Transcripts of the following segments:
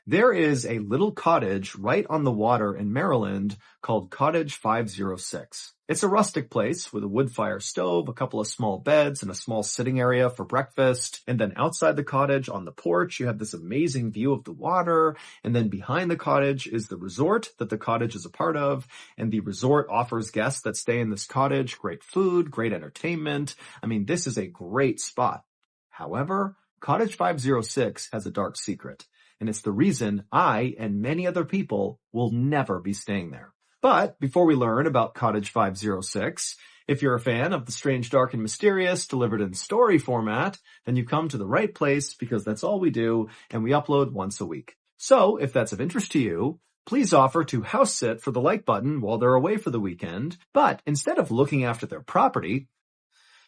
There is a little cottage right on the water in Maryland called Cottage 506. It's a rustic place with a wood fire stove, a couple of small beds, and a small sitting area for breakfast. And then outside the cottage on the porch, you have this amazing view of the water. And then behind the cottage is the resort that the cottage is a part of. And the resort offers guests that stay in this cottage great food, great entertainment. I mean, this is a great spot. However, Cottage 506 has a dark secret, and it's the reason I and many other people will never be staying there. But before we learn about Cottage 506, if you're a fan of the strange, dark, and mysterious delivered in story format, then you've come to the right place because that's all we do, and we upload once a week. So if that's of interest to you, please offer to house sit for the like button while they're away for the weekend. But instead of looking after their property,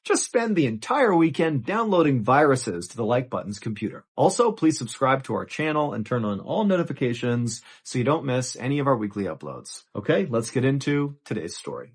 just spend the entire weekend downloading viruses to the like button's computer. Also, please subscribe to our channel and turn on all notifications so you don't miss any of our weekly uploads. Okay, let's get into today's story.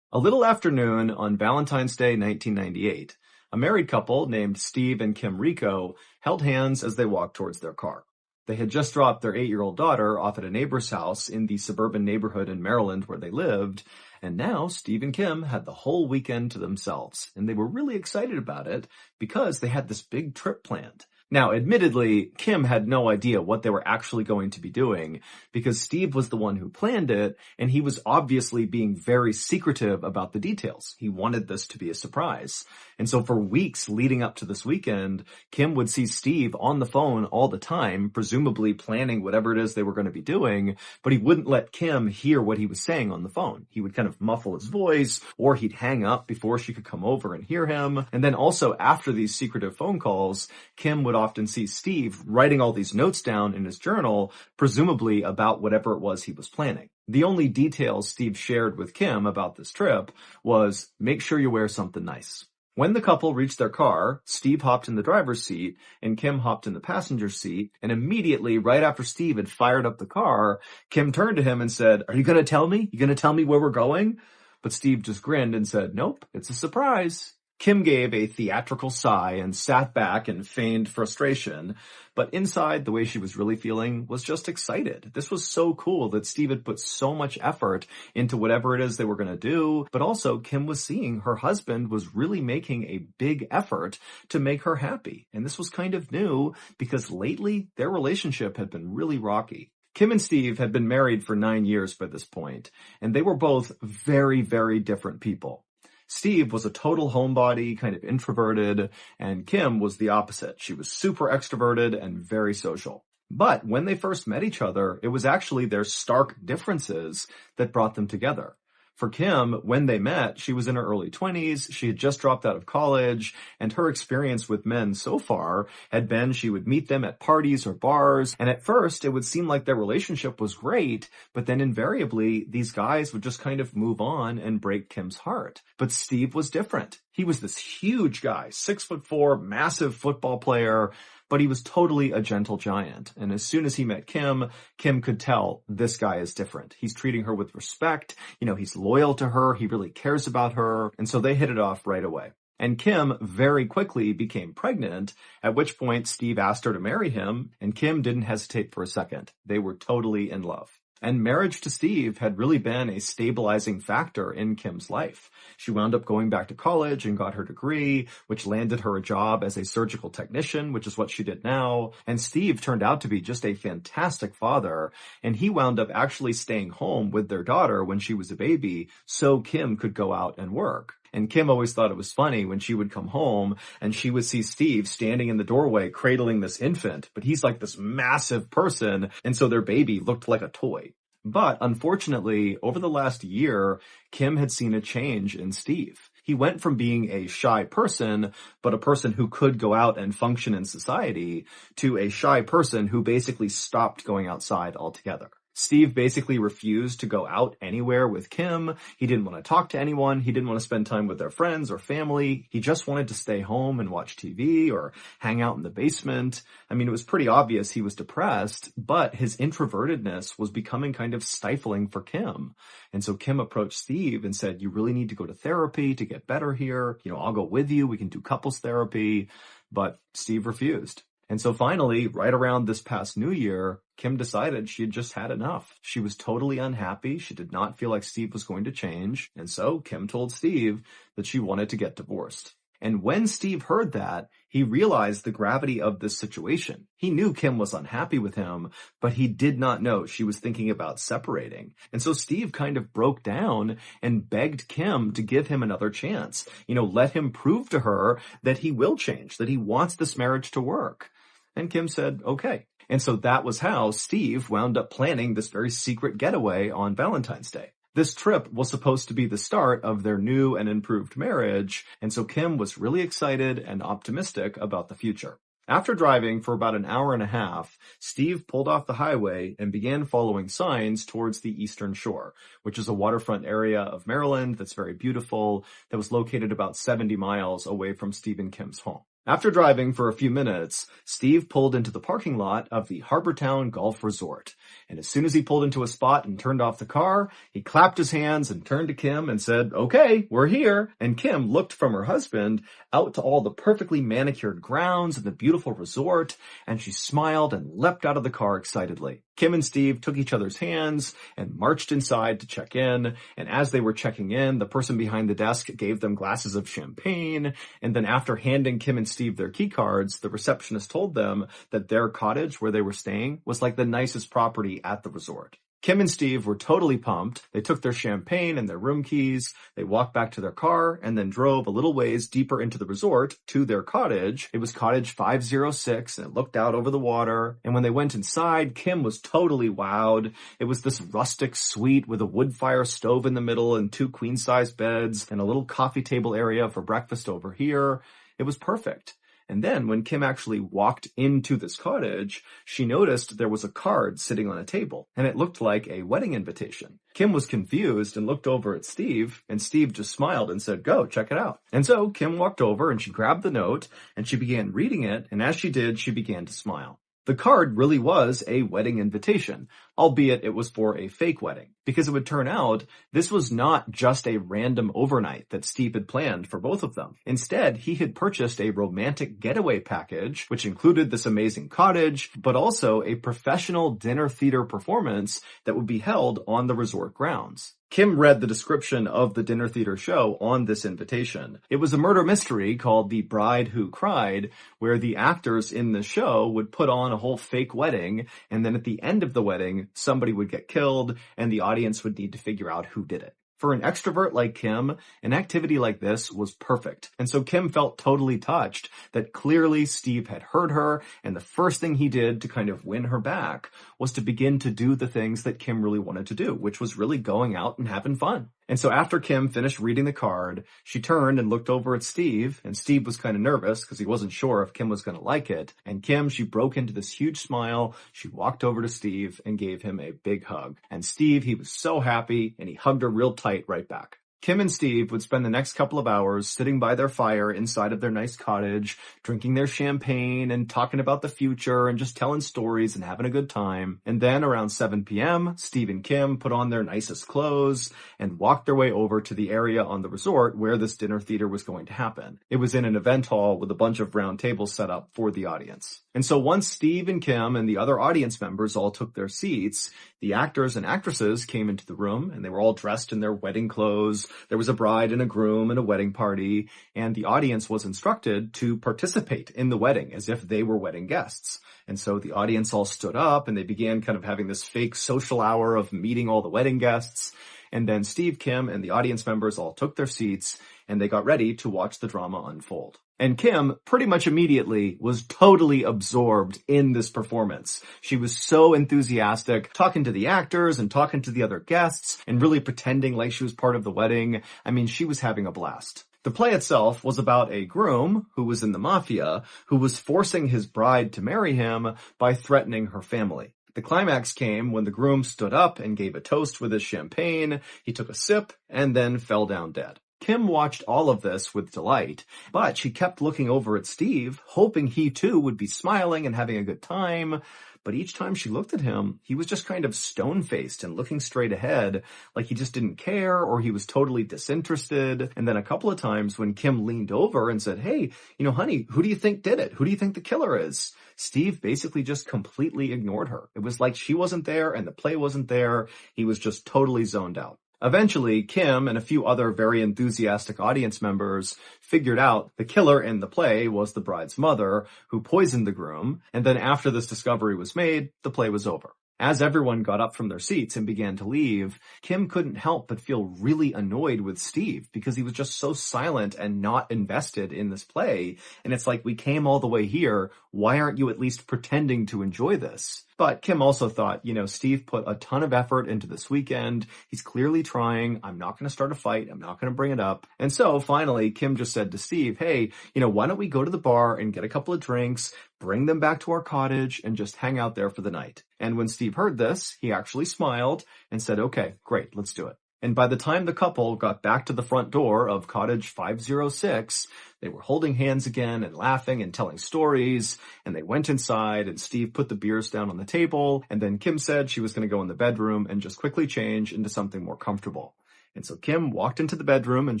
A little afternoon on Valentine's Day 1998, a married couple named Steve and Kim Rico held hands as they walked towards their car. They had just dropped their 8-year-old daughter off at a neighbor's house in the suburban neighborhood in Maryland where they lived, and now Steve and Kim had the whole weekend to themselves, and they were really excited about it because they had this big trip planned. Now, admittedly, Kim had no idea what they were actually going to be doing because Steve was the one who planned it, and he was obviously being very secretive about the details. He wanted this to be a surprise. And so for weeks leading up to this weekend, Kim would see Steve on the phone all the time, presumably planning whatever it is they were going to be doing, but he wouldn't let Kim hear what he was saying on the phone. He would kind of muffle his voice, or he'd hang up before she could come over and hear him. And then also after these secretive phone calls, Kim would often see Steve writing all these notes down in his journal, presumably about whatever it was he was planning. The only details Steve shared with Kim about this trip was, make sure you wear something nice. When the couple reached their car, Steve hopped in the driver's seat and Kim hopped in the passenger seat, and immediately, right after Steve had fired up the car, Kim turned to him and said, "Are you going to tell me? You going to tell me where we're going?" But Steve just grinned and said, "Nope, it's a surprise." Kim gave a theatrical sigh and sat back and feigned frustration, but inside, the way she was really feeling was just excited. This was so cool that Steve had put so much effort into whatever it is they were going to do, but also Kim was seeing her husband was really making a big effort to make her happy. And this was kind of new because lately their relationship had been really rocky. Kim and Steve had been married for 9 years by this point, and they were both very, very different people. Steve was a total homebody, kind of introverted, and Kim was the opposite. She was super extroverted and very social. But when they first met each other, it was actually their stark differences that brought them together. For Kim, when they met, she was in her early 20s, she had just dropped out of college, and her experience with men so far had been she would meet them at parties or bars, and at first it would seem like their relationship was great, but then invariably these guys would just kind of move on and break Kim's heart. But Steve was different. He was this huge guy, 6'4", massive football player, but he was totally a gentle giant. And as soon as he met Kim, Kim could tell this guy is different. He's treating her with respect. He's loyal to her. He really cares about her. And so they hit it off right away. And Kim very quickly became pregnant, at which point Steve asked her to marry him, and Kim didn't hesitate for a second. They were totally in love. And marriage to Steve had really been a stabilizing factor in Kim's life. She wound up going back to college and got her degree, which landed her a job as a surgical technician, which is what she did now. And Steve turned out to be just a fantastic father, and he wound up actually staying home with their daughter when she was a baby so Kim could go out and work. And Kim always thought it was funny when she would come home and she would see Steve standing in the doorway cradling this infant, but he's like this massive person, and so their baby looked like a toy. But unfortunately, over the last year, Kim had seen a change in Steve. He went from being a shy person, but a person who could go out and function in society, to a shy person who basically stopped going outside altogether. Steve basically refused to go out anywhere with Kim. He didn't want to talk to anyone. He didn't want to spend time with their friends or family. He just wanted to stay home and watch TV or hang out in the basement. I mean, it was pretty obvious he was depressed, but his introvertedness was becoming kind of stifling for Kim. And so Kim approached Steve and said, "You really need to go to therapy to get better here. I'll go with you. We can do couples therapy." But Steve refused. And so finally, right around this past New Year, Kim decided she had just had enough. She was totally unhappy. She did not feel like Steve was going to change. And so Kim told Steve that she wanted to get divorced. And when Steve heard that, he realized the gravity of this situation. He knew Kim was unhappy with him, but he did not know she was thinking about separating. And so Steve kind of broke down and begged Kim to give him another chance. Let him prove to her that he will change, that he wants this marriage to work. And Kim said, okay. And so that was how Steve wound up planning this very secret getaway on Valentine's Day. This trip was supposed to be the start of their new and improved marriage, and so Kim was really excited and optimistic about the future. After driving for about an hour and a half, Steve pulled off the highway and began following signs towards the Eastern Shore, which is a waterfront area of Maryland that's very beautiful, that was located about 70 miles away from Steve and Kim's home. After driving for a few minutes, Steve pulled into the parking lot of the Harbortown Golf Resort. And as soon as he pulled into a spot and turned off the car, he clapped his hands and turned to Kim and said, "Okay, we're here." And Kim looked from her husband out to all the perfectly manicured grounds and the beautiful resort, and she smiled and leapt out of the car excitedly. Kim and Steve took each other's hands and marched inside to check in. And as they were checking in, the person behind the desk gave them glasses of champagne. And then after handing Kim and Steve their key cards, the receptionist told them that their cottage where they were staying was like the nicest property at the resort. Kim and Steve were totally pumped. They took their champagne and their room keys. They walked back to their car and then drove a little ways deeper into the resort to their cottage. It was Cottage 506 and it looked out over the water. And when they went inside, Kim was totally wowed. It was this rustic suite with a wood fire stove in the middle and 2 queen-size beds and a little coffee table area for breakfast over here. It was perfect. And then when Kim actually walked into this cottage, she noticed there was a card sitting on a table, and it looked like a wedding invitation. Kim was confused and looked over at Steve, and Steve just smiled and said, "Go, check it out." And so Kim walked over and she grabbed the note and she began reading it, and as she did, she began to smile. The card really was a wedding invitation, albeit it was for a fake wedding, because it would turn out this was not just a random overnight that Steve had planned for both of them. Instead, he had purchased a romantic getaway package, which included this amazing cottage, but also a professional dinner theater performance that would be held on the resort grounds. Kim read the description of the dinner theater show on this invitation. It was a murder mystery called The Bride Who Cried, where the actors in the show would put on a whole fake wedding, and then at the end of the wedding, somebody would get killed, and the audience would need to figure out who did it. For an extrovert like Kim, an activity like this was perfect. And so Kim felt totally touched that clearly Steve had heard her, and the first thing he did to kind of win her back was to begin to do the things that Kim really wanted to do, which was really going out and having fun. And so after Kim finished reading the card, she turned and looked over at Steve, and Steve was kind of nervous because he wasn't sure if Kim was going to like it. And Kim, she broke into this huge smile. She walked over to Steve and gave him a big hug. And Steve, he was so happy, and he hugged her real tight right back. Kim and Steve would spend the next couple of hours sitting by their fire inside of their nice cottage, drinking their champagne and talking about the future and just telling stories and having a good time. And then around 7 p.m., Steve and Kim put on their nicest clothes and walked their way over to the area on the resort where this dinner theater was going to happen. It was in an event hall with a bunch of round tables set up for the audience. And so once Steve and Kim and the other audience members all took their seats, the actors and actresses came into the room and they were all dressed in their wedding clothes. There was a bride and a groom and a wedding party, and the audience was instructed to participate in the wedding as if they were wedding guests. And so the audience all stood up and they began kind of having this fake social hour of meeting all the wedding guests. And then Steve, Kim, and the audience members all took their seats and they got ready to watch the drama unfold. And Kim, pretty much immediately, was totally absorbed in this performance. She was so enthusiastic, talking to the actors and talking to the other guests and really pretending like she was part of the wedding. I mean, she was having a blast. The play itself was about a groom who was in the mafia who was forcing his bride to marry him by threatening her family. The climax came when the groom stood up and gave a toast with his champagne. He took a sip and then fell down dead. Kim watched all of this with delight, but she kept looking over at Steve, hoping he too would be smiling and having a good time. But each time she looked at him, he was just kind of stone-faced and looking straight ahead, like he just didn't care or he was totally disinterested. And then a couple of times when Kim leaned over and said, "Hey, honey, who do you think did it? Who do you think the killer is?" Steve basically just completely ignored her. It was like she wasn't there and the play wasn't there. He was just totally zoned out. Eventually, Kim and a few other very enthusiastic audience members figured out the killer in the play was the bride's mother, who poisoned the groom, and then after this discovery was made, the play was over. As everyone got up from their seats and began to leave, Kim couldn't help but feel really annoyed with Steve because he was just so silent and not invested in this play. And it's like, we came all the way here. Why aren't you at least pretending to enjoy this? But Kim also thought, Steve put a ton of effort into this weekend. He's clearly trying. I'm not going to start a fight. I'm not going to bring it up. And so finally, Kim just said to Steve, "Hey, why don't we go to the bar and get a couple of drinks, bring them back to our cottage, and just hang out there for the night?" And when Steve heard this, he actually smiled and said, "Okay, great, let's do it." And by the time the couple got back to the front door of Cottage 506, they were holding hands again and laughing and telling stories, and they went inside and Steve put the beers down on the table, and then Kim said she was going to go in the bedroom and just quickly change into something more comfortable. And so Kim walked into the bedroom and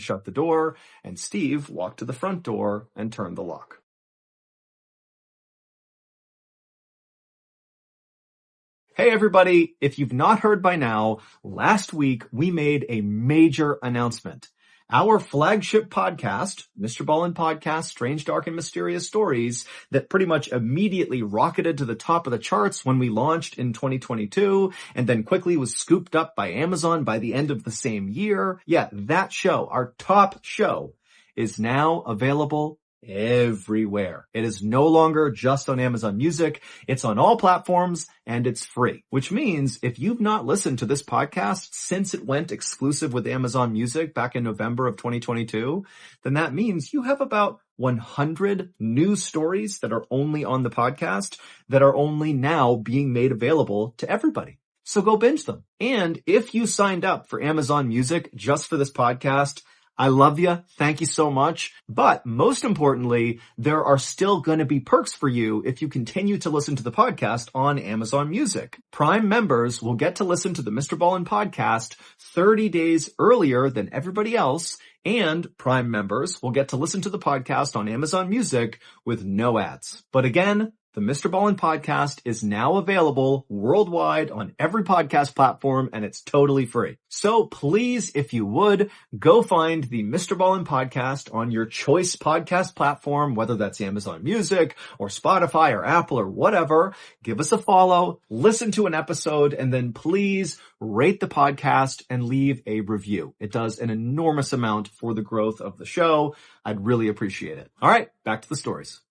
shut the door, and Steve walked to the front door and turned the lock. Hey everybody, if you've not heard by now, last week we made a major announcement. Our flagship podcast, Mr. Ballen Podcast, Strange, Dark, and Mysterious Stories, that pretty much immediately rocketed to the top of the charts when we launched in 2022, and then quickly was scooped up by Amazon by the end of the same year. Yeah, that show, our top show, is now available everywhere. It is no longer just on Amazon Music. It's on all platforms and it's free, which means if you've not listened to this podcast since it went exclusive with Amazon Music back in November of 2022, then that means you have about 100 new stories that are only on the podcast that are only now being made available to everybody. So go binge them. And if you signed up for Amazon Music just for this podcast, I love you. Thank you so much. But most importantly, there are still going to be perks for you if you continue to listen to the podcast on Amazon Music. Prime members will get to listen to the Mr. Ballen podcast 30 days earlier than everybody else, and Prime members will get to listen to the podcast on Amazon Music with no ads. But again, the Mr. Ballen podcast is now available worldwide on every podcast platform, and it's totally free. So please, if you would, go find the Mr. Ballen podcast on your choice podcast platform, whether that's Amazon Music or Spotify or Apple or whatever. Give us a follow, listen to an episode, and then please rate the podcast and leave a review. It does an enormous amount for the growth of the show. I'd really appreciate it. All right, back to the stories.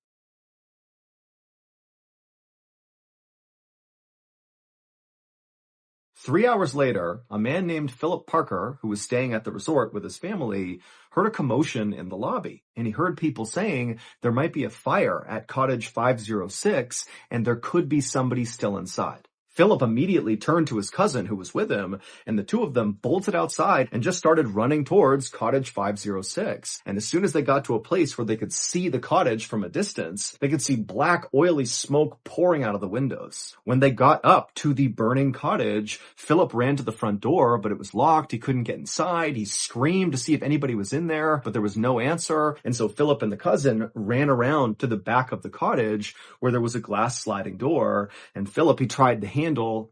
Three hours later, a man named Philip Parker, who was staying at the resort with his family, heard a commotion in the lobby, and he heard people saying there might be a fire at Cottage 506, and there could be somebody still inside. Philip immediately turned to his cousin who was with him, and the two of them bolted outside and just started running towards Cottage 506. And as soon as they got to a place where they could see the cottage from a distance, they could see black, oily smoke pouring out of the windows. When they got up to the burning cottage, Philip ran to the front door, but it was locked. He couldn't get inside. He screamed to see if anybody was in there, but there was no answer. And so Philip and the cousin ran around to the back of the cottage where there was a glass sliding door. And Philip, he tried to handle,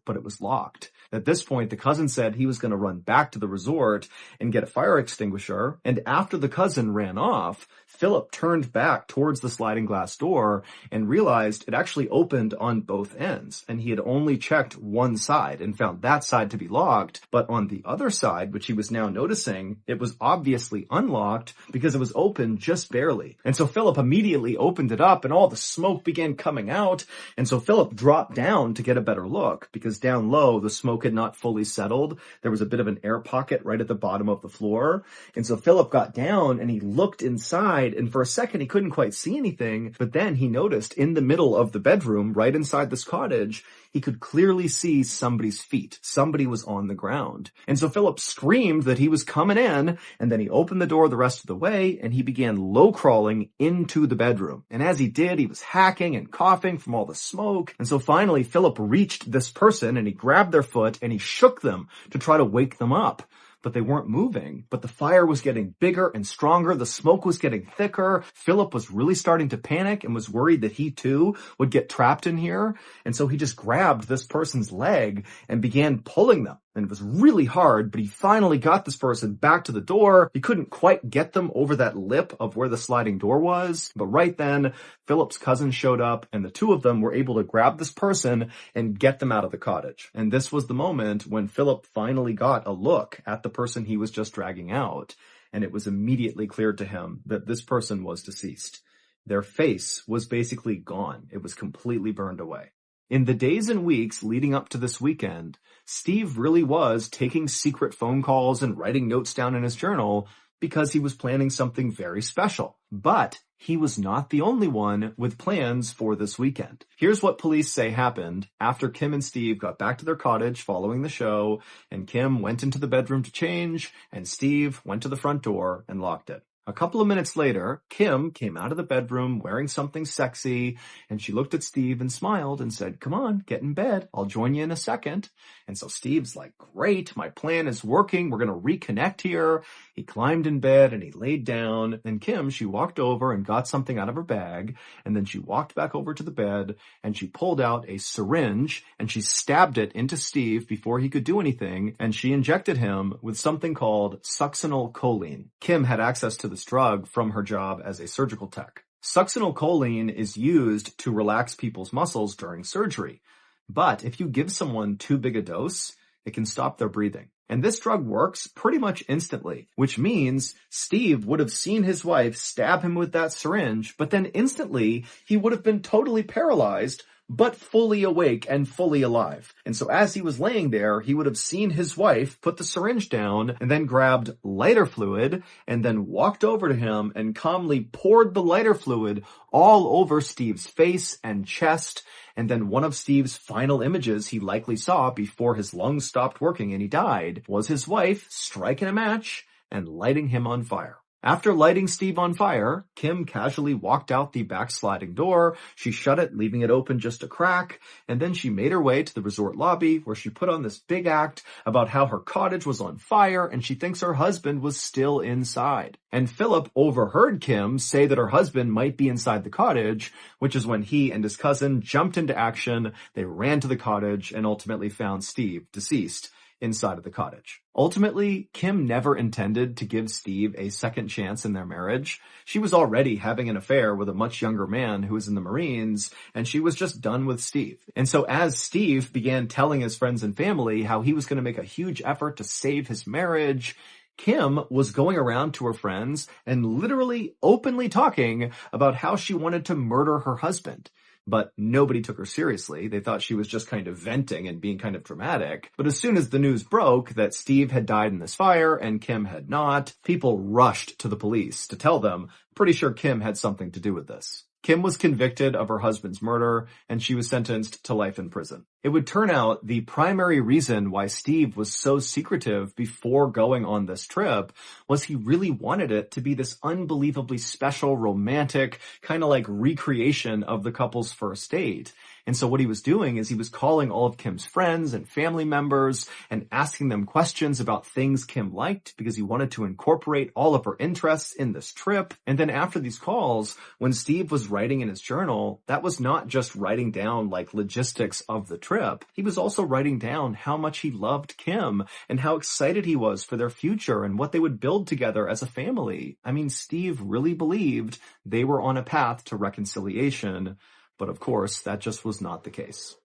but it was locked. At this point, the cousin said he was going to run back to the resort and get a fire extinguisher. And after the cousin ran off, Philip turned back towards the sliding glass door and realized it actually opened on both ends. And he had only checked one side and found that side to be locked. But on the other side, which he was now noticing, it was obviously unlocked because it was open just barely. And so Philip immediately opened it up and all the smoke began coming out. And so Philip dropped down to get a better look because down low, the smoke had not fully settled. There was a bit of an air pocket right at the bottom of the floor. And so Philip got down and he looked inside, and for a second he couldn't quite see anything, but then he noticed in the middle of the bedroom, right inside this cottage, he could clearly see somebody's feet. Somebody was on the ground. And so Philip screamed that he was coming in, and then he opened the door the rest of the way, and he began low crawling into the bedroom. And as he did, he was hacking and coughing from all the smoke. And so finally, Philip reached this person, and he grabbed their foot, and he shook them to try to wake them up. But they weren't moving. But the fire was getting bigger and stronger. The smoke was getting thicker. Philip was really starting to panic and was worried that he too would get trapped in here. And so he just grabbed this person's leg and began pulling them. And it was really hard, but he finally got this person back to the door. He couldn't quite get them over that lip of where the sliding door was. But right then, Philip's cousin showed up, and the two of them were able to grab this person and get them out of the cottage. And this was the moment when Philip finally got a look at the person he was just dragging out. And it was immediately clear to him that this person was deceased. Their face was basically gone. It was completely burned away. In the days and weeks leading up to this weekend, Steve really was taking secret phone calls and writing notes down in his journal because he was planning something very special. But he was not the only one with plans for this weekend. Here's what police say happened after Kim and Steve got back to their cottage following the show, and Kim went into the bedroom to change, and Steve went to the front door and locked it. A couple of minutes later, Kim came out of the bedroom wearing something sexy, and she looked at Steve and smiled and said, "Come on, get in bed. I'll join you in a second." And so Steve's like, "Great, my plan is working. We're going to reconnect here." He climbed in bed and he laid down. And Kim, she walked over and got something out of her bag, and then she walked back over to the bed and she pulled out a syringe and she stabbed it into Steve before he could do anything, and she injected him with something called succinylcholine. Kim had access to this drug from her job as a surgical tech. Succinylcholine is used to relax people's muscles during surgery. But if you give someone too big a dose, it can stop their breathing. And this drug works pretty much instantly, which means Steve would have seen his wife stab him with that syringe, but then instantly he would have been totally paralyzed, but fully awake and fully alive. And so as he was laying there, he would have seen his wife put the syringe down and then grabbed lighter fluid and then walked over to him and calmly poured the lighter fluid all over Steve's face and chest. And then one of Steve's final images he likely saw before his lungs stopped working and he died was his wife striking a match and lighting him on fire. After lighting Steve on fire, Kim casually walked out the backsliding door. She shut it, leaving it open just a crack, and then she made her way to the resort lobby where she put on this big act about how her cottage was on fire and she thinks her husband was still inside. And Philip overheard Kim say that her husband might be inside the cottage, which is when he and his cousin jumped into action. They ran to the cottage and ultimately found Steve deceased inside of the cottage. Ultimately, Kim never intended to give Steve a second chance in their marriage. She was already having an affair with a much younger man who was in the Marines, and she was just done with Steve. And so as Steve began telling his friends and family how he was going to make a huge effort to save his marriage, Kim was going around to her friends and literally openly talking about how she wanted to murder her husband. But nobody took her seriously. They thought she was just kind of venting and being kind of dramatic. But as soon as the news broke that Steve had died in this fire and Kim had not, people rushed to the police to tell them, pretty sure Kim had something to do with this. Kim was convicted of her husband's murder, and she was sentenced to life in prison. It would turn out the primary reason why Steve was so secretive before going on this trip was he really wanted it to be this unbelievably special, romantic, kind of like recreation of the couple's first date. And so what he was doing is he was calling all of Kim's friends and family members and asking them questions about things Kim liked because he wanted to incorporate all of her interests in this trip. And then after these calls, when Steve was writing in his journal, that was not just writing down like logistics of the trip. He was also writing down how much he loved Kim and how excited he was for their future and what they would build together as a family. I mean, Steve really believed they were on a path to reconciliation. But of course, that just was not the case.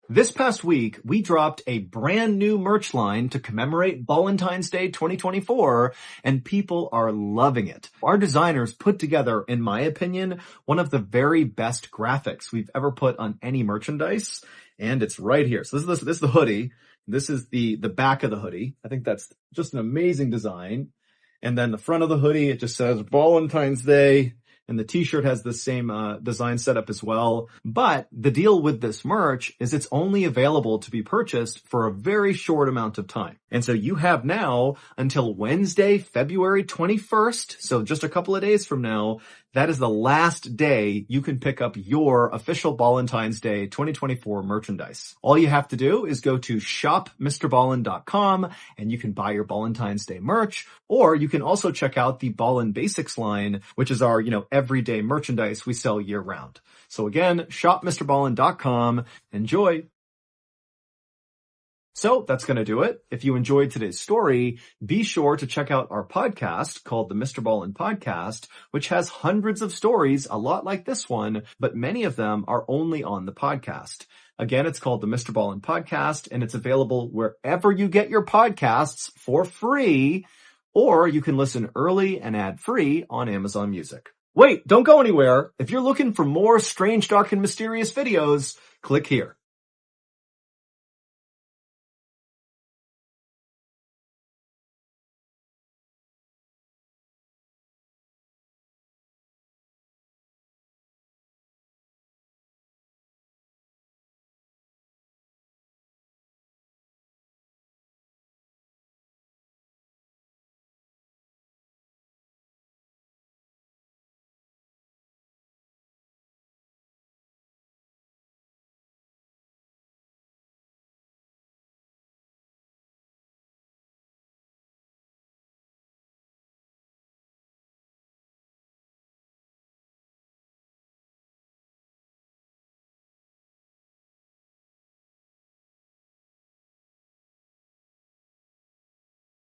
This past week, we dropped a brand new merch line to commemorate Valentine's Day 2024, and people are loving it. Our designers put together, in my opinion, one of the very best graphics we've ever put on any merchandise, and it's right here. So this is the hoodie. This is the back of the hoodie. I think that's just an amazing design. And then the front of the hoodie, it just says Valentine's Day and the t-shirt has the same design setup as well. But the deal with this merch is it's only available to be purchased for a very short amount of time. And so you have now until Wednesday, February 21st, so just a couple of days from now. That is the last day you can pick up your official Valentine's Day 2024 merchandise. All you have to do is go to shopmrballen.com and you can buy your Valentine's Day merch, or you can also check out the Ballen Basics line, which is our, everyday merchandise we sell year round. So again, shopmrballen.com. Enjoy. So that's going to do it. If you enjoyed today's story, be sure to check out our podcast called the Mr. Ballen Podcast, which has hundreds of stories, a lot like this one, but many of them are only on the podcast. Again, it's called the Mr. Ballen Podcast, and it's available wherever you get your podcasts for free, or you can listen early and ad-free on Amazon Music. Wait, don't go anywhere. If you're looking for more strange, dark, and mysterious videos, click here.